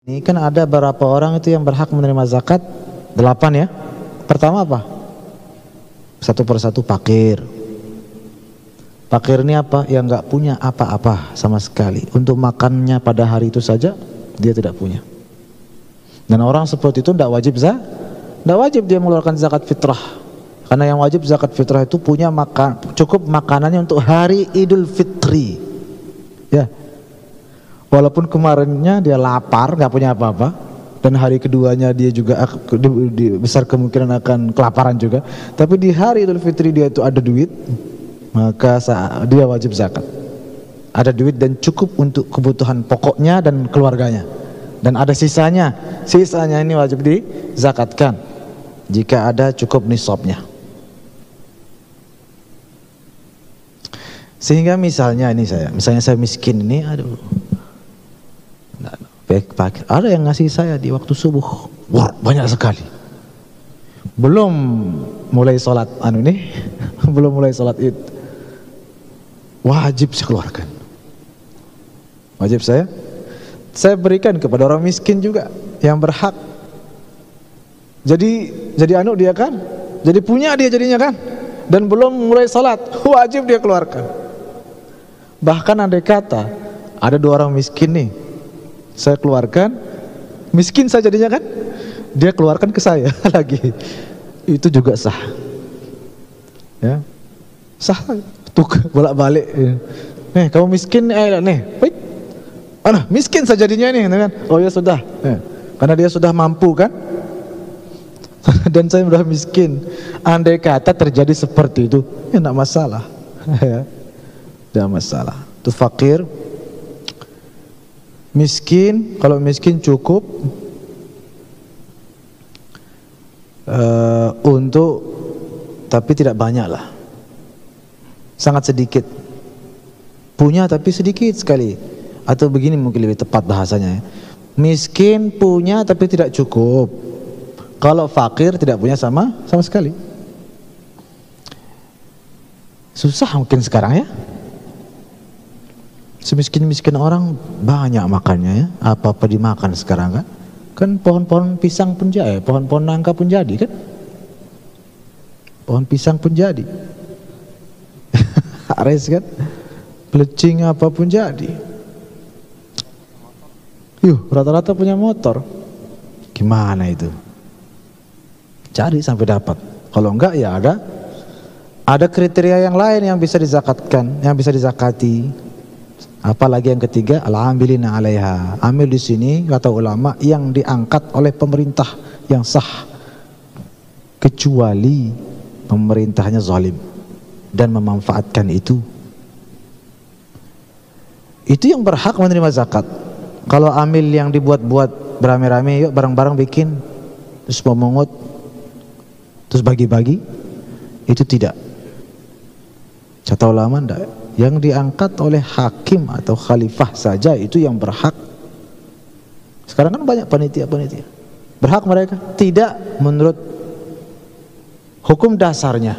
Ini kan ada beberapa orang itu yang berhak menerima zakat, 8 ya. Pertama apa? Satu persatu fakir. Fakir ini apa? Yang nggak punya apa-apa sama sekali. Untuk makannya pada hari itu saja dia tidak punya. Dan orang seperti itu tidak wajib tidak wajib dia mengeluarkan zakat fitrah. Karena yang wajib zakat fitrah itu punya cukup makanannya untuk hari Idul Fitri. Ya. Walaupun kemarinnya dia lapar, nggak punya apa-apa, dan hari keduanya dia juga besar kemungkinan akan kelaparan juga. Tapi di hari Idul Fitri dia itu ada duit, maka dia wajib zakat. Ada duit dan cukup untuk kebutuhan pokoknya dan keluarganya. Dan ada sisanya ini wajib dizakatkan jika ada cukup nisabnya. Sehingga misalnya saya miskin ini, aduh. Ada yang ngasih saya di waktu subuh, wah banyak sekali. Belum mulai sholat belum mulai sholat id, wajib saya keluarkan. Wajib saya berikan kepada orang miskin juga yang berhak. Jadi dia kan, jadi punya dia jadinya kan, dan belum mulai sholat, wajib dia keluarkan. Bahkan andai kata ada 2 orang miskin nih, saya keluarkan, miskin saya jadinya kan, dia keluarkan ke saya lagi, itu juga sah, ya sah, tuh bolak-balik. Nih kamu miskin, baik, miskin saya jadinya nih, kan? Oh ya sudah, karena dia sudah mampu kan, dan saya sudah miskin. Andai kata terjadi seperti itu, ya tidak masalah, ya, tidak masalah. Itu fakir. Miskin, kalau miskin cukup untuk, tapi tidak banyak lah, sangat sedikit. Punya tapi sedikit sekali, atau begini mungkin lebih tepat bahasanya, miskin punya tapi tidak cukup. Kalau fakir tidak punya sama sekali. Susah mungkin sekarang ya. Semiskin-miskin orang banyak makannya ya, apa-apa dimakan sekarang kan. Kan pohon-pohon pisang pun jadi, pohon-pohon nangka pun jadi kan. Pohon pisang pun jadi. Ares kan, pelecing apa pun jadi. Rata-rata punya motor. Gimana itu? Cari sampai dapat. Kalau enggak ya ada kriteria yang lain yang bisa dizakatkan, yang bisa dizakati. Apalagi yang ketiga, al-amilina 'alaiha. Amil di sini kata ulama yang diangkat oleh pemerintah yang sah, kecuali pemerintahnya zalim dan memanfaatkan itu. Itu yang berhak menerima zakat. Kalau amil yang dibuat-buat beramai-ramai, yuk bareng-bareng bikin, terus memungut, terus bagi-bagi, itu tidak. Kata ulama enggak. Yang diangkat oleh hakim atau khalifah saja itu yang berhak. Sekarang kan banyak panitia-panitia. Berhak mereka? Tidak menurut hukum dasarnya.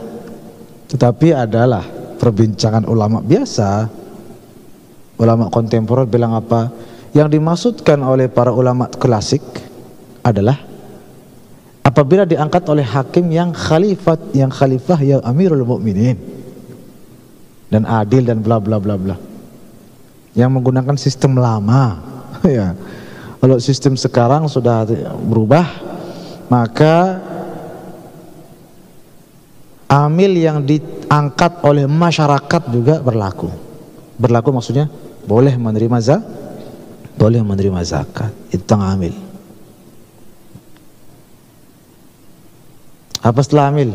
Tetapi adalah perbincangan ulama biasa. Ulama kontemporer bilang apa? Yang dimaksudkan oleh para ulama klasik adalah apabila diangkat oleh hakim yang khalifah yang Amirul Mukminin dan adil dan bla bla bla bla, yang menggunakan sistem lama. Ya, kalau sistem sekarang sudah berubah, maka amil yang diangkat oleh masyarakat juga berlaku maksudnya boleh menerima zakat. Itu tentang amil. Apa setelah amil?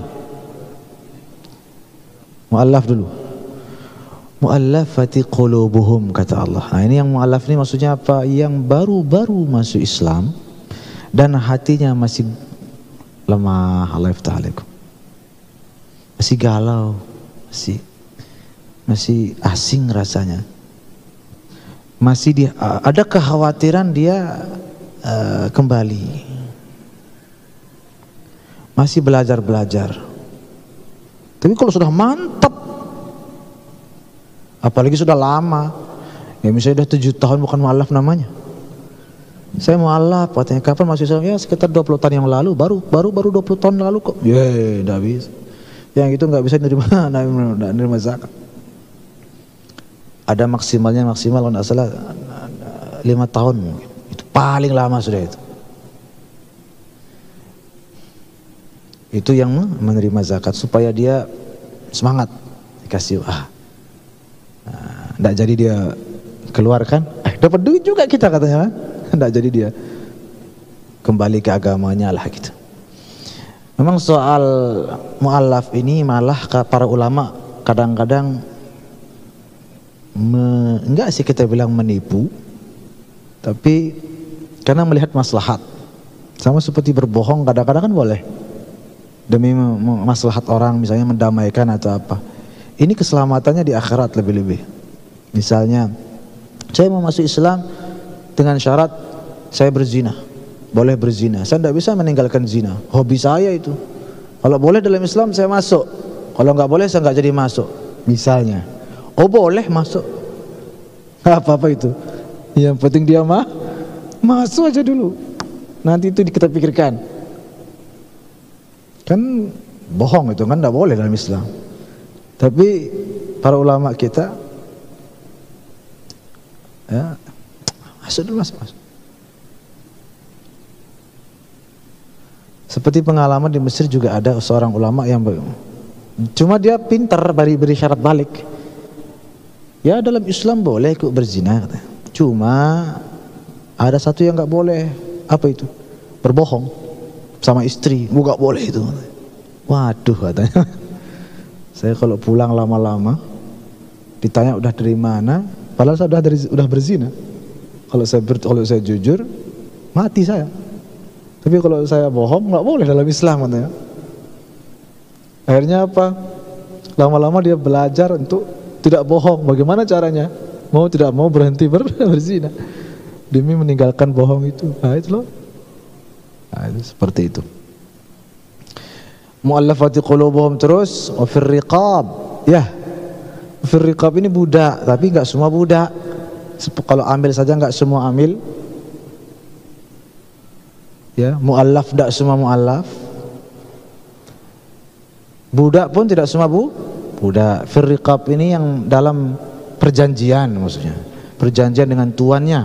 Mu'allaf dulu. Mu'allafati qulubuhum, kata Allah. Nah, ini yang mu'allaf ini maksudnya apa? Yang baru-baru masuk Islam dan hatinya masih lemah. Allah yaftah alaikum. Masih galau, masih asing rasanya. Masih ada kekhawatiran dia kembali. Masih belajar. Tapi kalau sudah mantap, apalagi sudah lama, ya misalnya sudah 7 tahun bukan mu'allaf namanya, Saya mualaf, katanya kapan masuk Islam? Ya sekitar 20 tahun yang lalu, baru 20 tahun lalu kok. Ya, enggak bisa. Yang itu enggak bisa nerima zakat. Ada maksimal kalau enggak salah 5 tahun mungkin. Itu paling lama sudah itu. Itu yang menerima zakat supaya dia semangat dikasih enggak jadi dia keluarkan, dapat duit juga kita katanya. Tidak jadi dia kembali ke agamanya lah gitu. Memang soal mu'allaf ini malah para ulama kadang-kadang enggak sih kita bilang menipu, tapi karena melihat maslahat. Sama seperti berbohong kadang-kadang kan boleh demi maslahat orang, misalnya mendamaikan atau apa. Ini keselamatannya di akhirat lebih-lebih. Misalnya saya mau masuk Islam dengan syarat saya berzina, boleh berzina. Saya tidak bisa meninggalkan zina, hobi saya itu. Kalau boleh dalam Islam saya masuk, kalau nggak boleh saya nggak jadi masuk. Misalnya, boleh masuk, apa itu. Yang penting dia masuk aja dulu. Nanti itu kita pikirkan. Kan bohong itu kan tidak boleh dalam Islam. Tapi para ulama kita, ya, masuk dulu, masuk. Seperti pengalaman di Mesir juga ada seorang ulama yang cuma dia pintar beri syarat balik. Ya dalam Islam boleh ikut berzina, katanya. Cuma ada satu yang nggak boleh. Apa itu? Berbohong sama istri. Nggak boleh itu. Waduh, katanya. Saya kalau pulang lama-lama ditanya udah dari mana, padahal saya udah berzina. Kalau saya jujur, mati saya. Tapi kalau saya bohong, nggak boleh dalam Islam, katanya. Akhirnya apa? Lama-lama dia belajar untuk tidak bohong. Bagaimana caranya? Mau tidak mau berhenti berzina demi meninggalkan bohong itu. Nah itu loh. Nah, itu seperti itu. Mu'allafati qulubuhum terus. Wa fir riqab. Ya. Fir riqab ini budak, tapi nggak semua budak. Kalau ambil saja nggak semua ambil. Ya, mu'allaf tidak semua mu'allaf. Budak pun tidak semua budak. Fir riqab ini yang dalam perjanjian, maksudnya perjanjian dengan tuannya.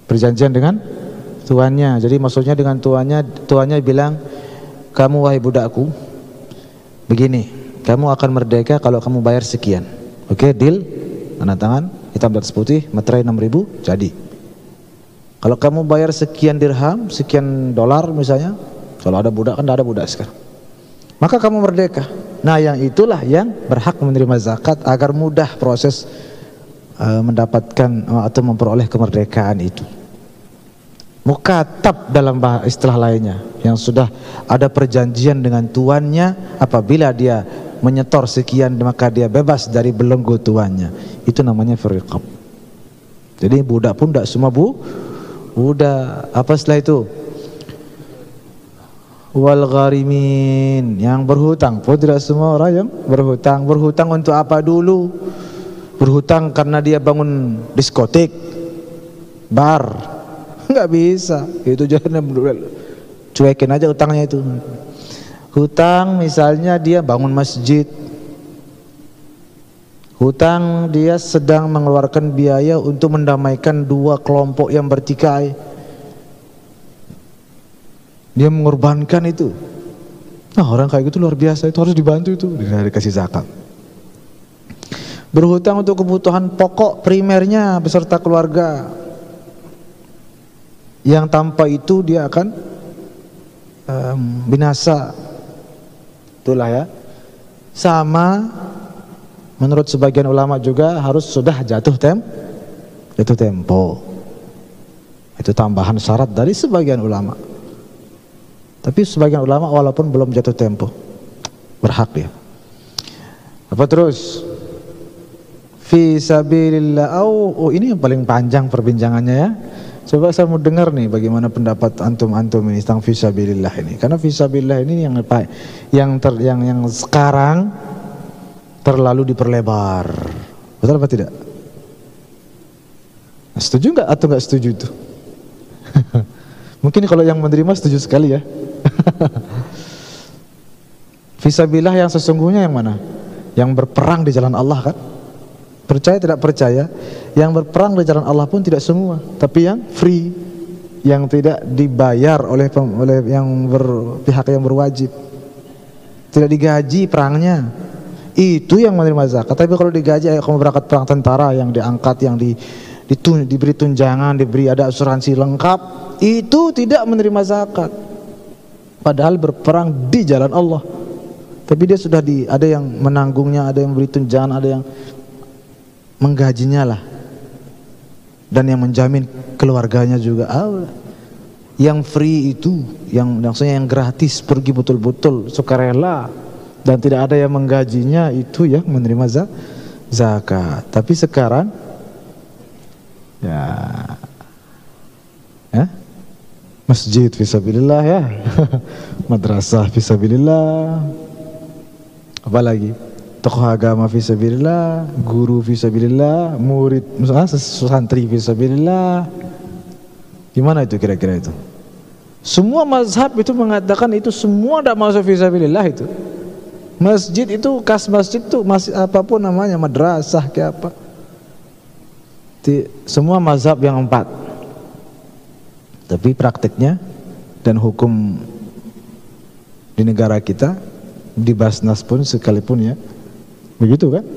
Perjanjian dengan tuannya. Jadi maksudnya dengan tuannya bilang, kamu wahai budakku, begini, kamu akan merdeka kalau kamu bayar sekian. Oke, deal, tanda tangan, hitam di atas putih, materai 6.000, jadi. Kalau kamu bayar sekian dirham, sekian dolar misalnya, kalau ada budak, kan ada budak sekarang, maka kamu merdeka. Nah yang itulah yang berhak menerima zakat agar mudah proses mendapatkan atau memperoleh kemerdekaan itu. Mukatab dalam istilah lainnya, yang sudah ada perjanjian dengan tuannya, apabila dia menyetor sekian maka dia bebas dari belenggu tuannya. Itu namanya firiqab. Jadi budak pun tidak semua budak. Apa setelah itu? Wal gharimin, yang berhutang pun tidak semua orang yang berhutang. Berhutang untuk apa dulu? Berhutang karena dia bangun diskotik, bar, nggak bisa. Itu jangan cuekin aja utangnya itu. Hutang misalnya dia bangun masjid. Hutang dia sedang mengeluarkan biaya untuk mendamaikan dua kelompok yang bertikai. Dia mengorbankan itu. Nah orang kayak gitu luar biasa, itu harus dibantu itu, dikasih zakat. Berhutang untuk kebutuhan pokok primernya beserta keluarga, yang tanpa itu dia akan binasa. Itulah ya. Sama menurut sebagian ulama juga harus sudah jatuh tempo. Itu tambahan syarat dari sebagian ulama. Tapi sebagian ulama walaupun belum jatuh tempo, berhak dia. Apa terus? Fi sabilillah. Ini yang paling panjang perbincangannya ya. Coba saya mau dengar nih bagaimana pendapat antum ini tentang fi sabilillah ini. Karena fi sabilillah ini yang sekarang terlalu diperlebar. Betul apa tidak? Setuju nggak atau nggak setuju itu? Mungkin kalau yang menerima setuju sekali ya. Fisabilillah yang sesungguhnya yang mana? Yang berperang di jalan Allah kan? Percaya tidak percaya, yang berperang di jalan Allah pun tidak semua, tapi yang free, yang tidak dibayar oleh pihak yang berwajib, tidak digaji perangnya, itu yang menerima zakat. Tapi kalau digaji, ayo kamu berangkat perang tentara, yang diangkat, yang diberi tunjangan, diberi ada asuransi lengkap, itu tidak menerima zakat. Padahal berperang di jalan Allah, tapi dia sudah ada yang menanggungnya, ada yang beri tunjangan, ada yang menggajinya lah, dan yang menjamin keluarganya juga. Yang free itu, yang maksudnya yang gratis, pergi betul-betul sukarela dan tidak ada yang menggajinya, itu yang menerima zakat. Tapi sekarang masjid fisabilillah ya, madrasah fisabilillah, apalagi tokoh agama fisabilillah, guru fisabilillah, murid santri fisabilillah. Gimana itu kira-kira itu? Semua mazhab itu mengatakan itu semua tidak masuk fisabilillah itu. Masjid itu, kas masjid itu apapun namanya, madrasah kayak apa, semua mazhab yang 4. Tapi prakteknya dan hukum di negara kita, di Basnas pun sekalipun ya begitu kan?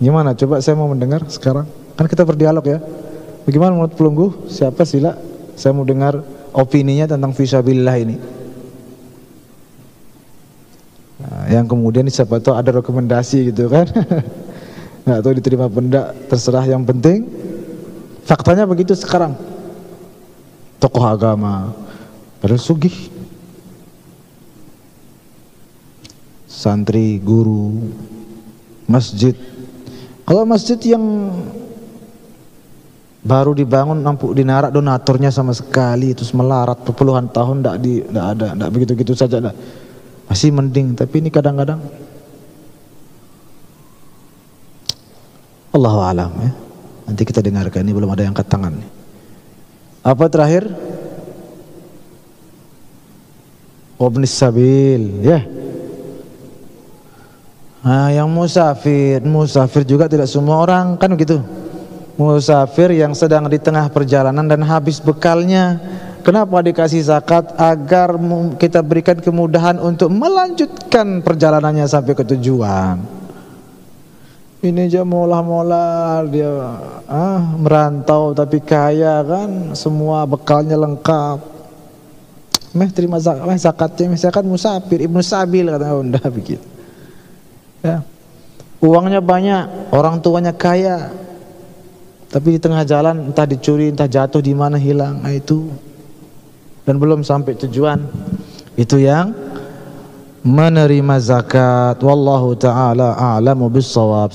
Gimana? Coba saya mau mendengar sekarang. Kan kita berdialog ya. Bagaimana menurut pelunggu? Siapa sila? Saya mau dengar opininya tentang fisabilillah ini. Nah, yang kemudian siapa tahu ada rekomendasi gitu kan? Nggak tahu diterima benda, terserah. Yang penting faktanya begitu sekarang. Tokoh agama padahal sugih, santri, guru, masjid. Kalau masjid yang baru dibangun, dinarak donaturnya sama sekali, terus melarat puluhan tahun, tidak begitu-gitu saja, masih mending. Tapi ini kadang-kadang Allahu a'lam ya. Nanti kita dengarkan, ini belum ada yang angkat tangan nih. Apa terakhir? Wabnis sabil ya. Nah, yang musafir juga tidak semua orang kan begitu. Musafir yang sedang di tengah perjalanan dan habis bekalnya, kenapa dikasih zakat? Agar kita berikan kemudahan untuk melanjutkan perjalanannya sampai ke tujuan. Ini aja mola dia merantau tapi kaya kan, semua bekalnya lengkap. Terima zakatnya, misalkan musafir, ibnu sabil kata Anda begitu. Ya. Uangnya banyak, orang tuanya kaya, tapi di tengah jalan entah dicuri, entah jatuh di mana, hilang, itu dan belum sampai tujuan. Itu yang menerima zakat. Wallahu taala a'lamu bis-shawab.